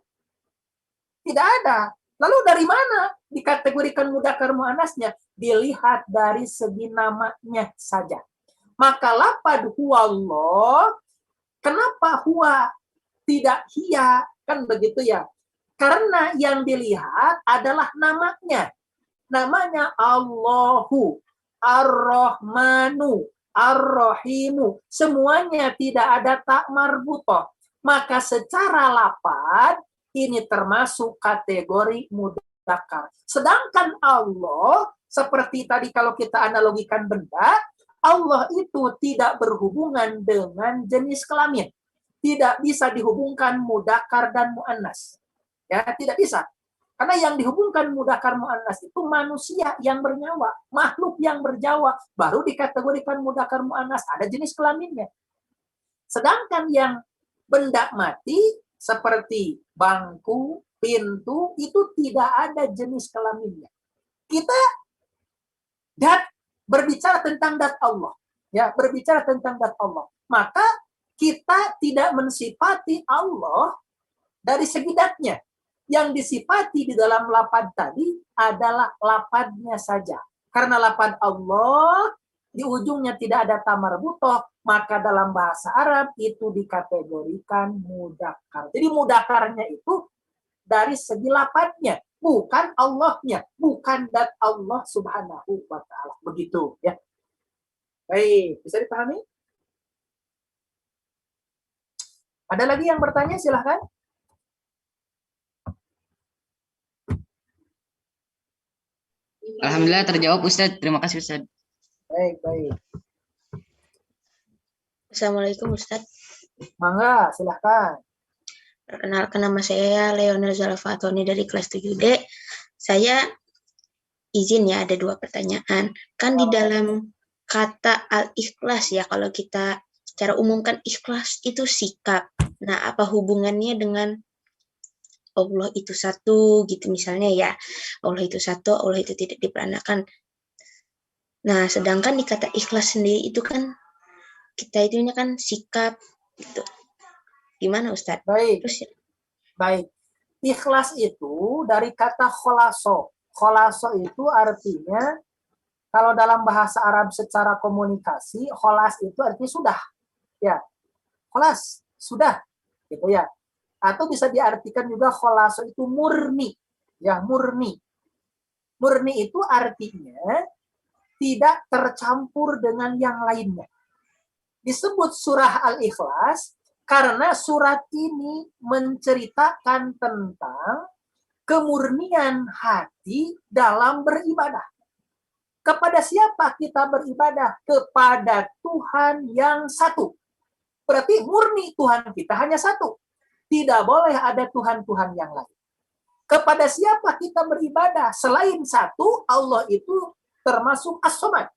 Tidak ada. Lalu dari mana dikategorikan mudzakkar muannasnya? Dilihat dari segi namanya saja. Maka lapad huwallah, kenapa huwa tidak hiya? Kan begitu ya. Karena yang dilihat adalah namanya. Namanya Allahu, Ar-Rahmanu, Ar-Rahimu. Semuanya tidak ada tak marbutoh. Maka secara lapad ini termasuk kategori mudzakkar. Sedangkan Allah, seperti tadi kalau kita analogikan benda, Allah itu tidak berhubungan dengan jenis kelamin. Tidak bisa dihubungkan mudzakkar dan muannas. Ya, tidak bisa. Karena yang dihubungkan mudzakkar muannas itu manusia yang bernyawa, makhluk yang berjawa, baru dikategorikan mudzakkar muannas, ada jenis kelaminnya. Sedangkan yang benda mati seperti bangku, pintu, itu tidak ada jenis kelaminnya. Kita berbicara tentang zat Allah. Ya, berbicara tentang zat Allah. Maka kita tidak mensifati Allah dari segi zatnya. Yang disifati di dalam lapad tadi adalah lapadnya saja. Karena lapad Allah di ujungnya tidak ada ta marbutoh, maka dalam bahasa Arab itu dikategorikan mudzakkar. Jadi mudzakarnya itu dari segi lapadnya, bukan Allahnya, bukan zat Allah Subhanahu wa taala. Begitu ya. Baik, bisa dipahami? Ada lagi yang bertanya, silahkan. Alhamdulillah terjawab Ustadz. Terima kasih Ustadz. Baik. Assalamualaikum Ustadz. Mangga, silahkan. Perkenalkan, nama saya Leonel Zalafatoni dari kelas 7D. Saya izin ya, ada 2 pertanyaan. Kan di dalam kata al-ikhlas ya, kalau kita secara umum kan ikhlas itu sikap. Nah, apa hubungannya dengan Allah itu satu gitu misalnya ya. Allah itu satu, Allah itu tidak diperanakan. Nah, sedangkan di kata ikhlas sendiri itu kan kita itunya kan sikap gitu. Gimana Ustadz? Baik. Terus, Baik. Ikhlas itu dari kata kholaso. Kholaso itu artinya kalau dalam bahasa Arab secara komunikasi, kholas itu artinya sudah. Ya. Kholas, sudah. Gitu ya. Atau bisa diartikan juga kholaso itu murni. Ya, murni. Murni itu artinya tidak tercampur dengan yang lainnya. Disebut surah Al-Ikhlas karena surat ini menceritakan tentang kemurnian hati dalam beribadah. Kepada siapa kita beribadah? Kepada Tuhan yang satu. Berarti murni Tuhan kita hanya satu. Tidak boleh ada Tuhan-Tuhan yang lain. Kepada siapa kita beribadah? Selain satu, Allah itu termasuk as-somad.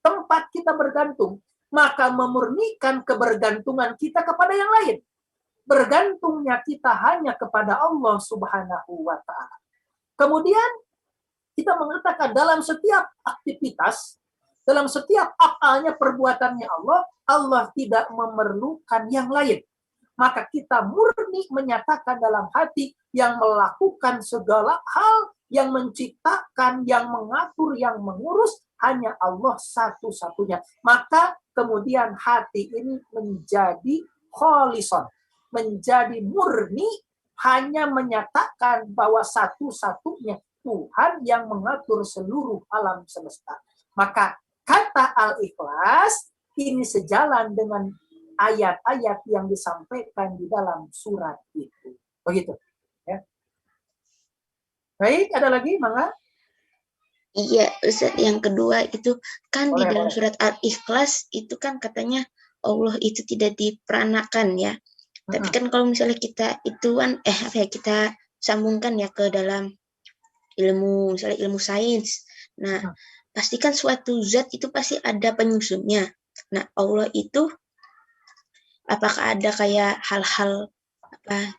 Tempat kita bergantung. Maka memurnikan kebergantungan kita kepada yang lain. Bergantungnya kita hanya kepada Allah Subhanahu wa ta'ala. Kemudian kita mengatakan dalam setiap aktivitas, dalam setiap afalnya, perbuatannya Allah, Allah tidak memerlukan yang lain. Maka kita murni menyatakan dalam hati yang melakukan segala hal, yang menciptakan, yang mengatur, yang mengurus, hanya Allah satu-satunya. Maka kemudian hati ini menjadi kholison, menjadi murni, hanya menyatakan bahwa satu-satunya Tuhan yang mengatur seluruh alam semesta. Maka kata Al-Ikhlas ini sejalan dengan ayat-ayat yang disampaikan di dalam surat itu. Begitu. Ya. Baik, ada lagi, Mangga? Iya, Ustaz, yang kedua itu kan di Boleh, dalam boleh. surat Al-Ikhlas itu kan katanya Allah itu tidak diperanakan ya. Tapi kan kalau misalnya kita ituan kita sambungkan ya ke dalam ilmu, misalnya ilmu sains. Nah, pastikan suatu zat itu pasti ada penyusunnya. Nah, Allah itu apakah ada kayak hal-hal apa?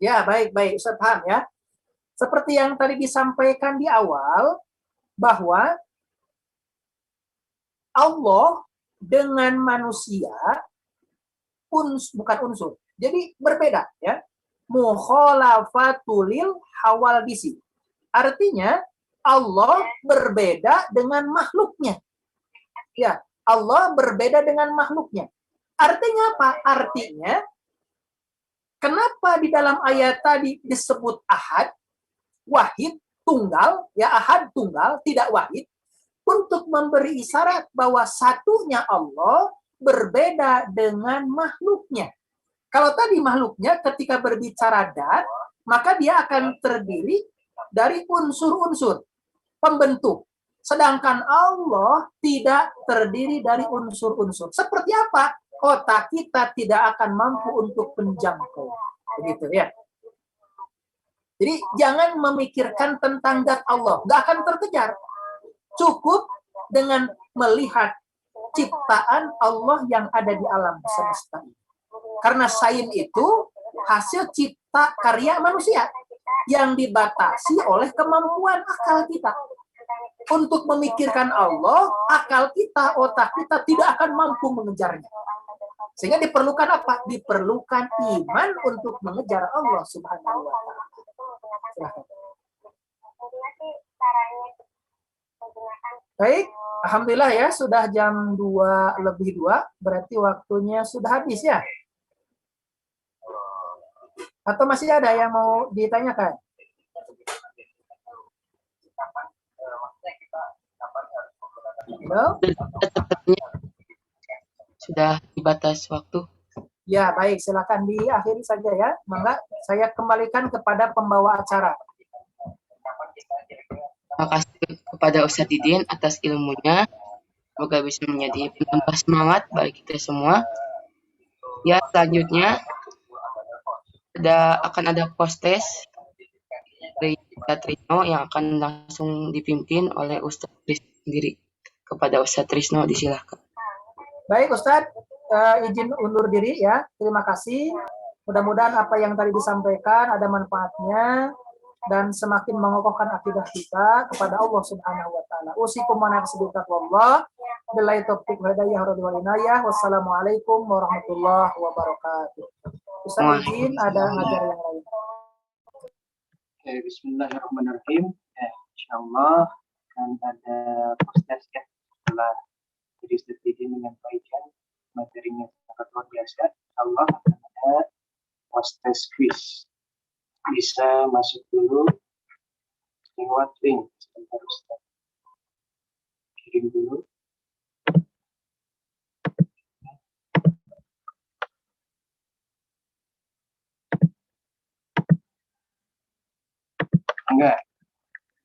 Ya, baik. Ustaz paham ya. Seperti yang tadi disampaikan di awal, bahwa Allah dengan manusia bukan unsur. Jadi berbeda ya. Mukhalafatulil hawadisi. Artinya Allah berbeda dengan makhluknya. Ya, Allah berbeda dengan makhluknya. Artinya apa? Artinya kenapa di dalam ayat tadi disebut ahad, wahid, tunggal, ya ahad tunggal, tidak wahid, untuk memberi isyarat bahwa satunya Allah berbeda dengan makhluknya. Kalau tadi makhluknya ketika berbicara dat, maka dia akan terdiri dari unsur-unsur pembentuk. Sedangkan Allah tidak terdiri dari unsur-unsur. Seperti apa? Otak kita tidak akan mampu untuk menjangkau. Begitu ya. Jadi jangan memikirkan tentang zat Allah. Nggak akan terkejar. Cukup dengan melihat ciptaan Allah yang ada di alam semesta ini. Karena sains itu hasil cipta karya manusia yang dibatasi oleh kemampuan akal kita. Untuk memikirkan Allah, akal kita, otak kita tidak akan mampu mengejarnya. Sehingga diperlukan apa? Diperlukan iman untuk mengejar Allah Subhanahu wa Ta'ala. Silahkan. Baik, alhamdulillah ya, sudah jam 2:02, berarti waktunya sudah habis ya. Atau masih ada yang mau ditanyakan? Halo? Sudah dibatas waktu. Ya, baik, silakan diakhiri saja ya. Mangga saya kembalikan kepada pembawa acara. Terima kasih kepada Ustadz Didin atas ilmunya. Semoga bisa menjadi penambah semangat bagi kita semua. Ya, selanjutnya akan ada post-test dari Ustadz Trisno yang akan langsung dipimpin oleh Ustadz Trisno sendiri. Kepada Ustadz Trisno, disilahkan. Baik, Ustadz, izin undur diri ya. Terima kasih. Mudah-mudahan apa yang tadi disampaikan ada manfaatnya dan semakin mengokohkan akidah kita kepada Allah Subhanahu wa Ta'ala. Usikum wa nafsi bitaqwallah. Billahi taufiq wal hidayah wal inayah. Wassalamualaikum warahmatullahi wabarakatuh. Ustaz izin ada ngajar yang lain. Oke, bismillahirrahmanirrahim. Insyaallah akan ada proses ya setelah jadi strategi menyampaikan materinya sangat luar biasa. Allah akan ada proses quiz. Bisa masuk dulu lewat link sebentar Ustaz. Kirim dulu. Enggak,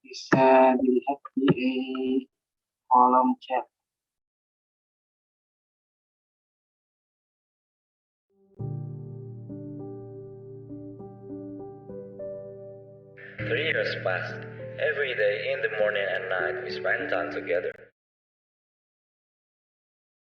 bisa dilihat di kolom chat. Three years passed. Every day, in the morning and night, we spent time together.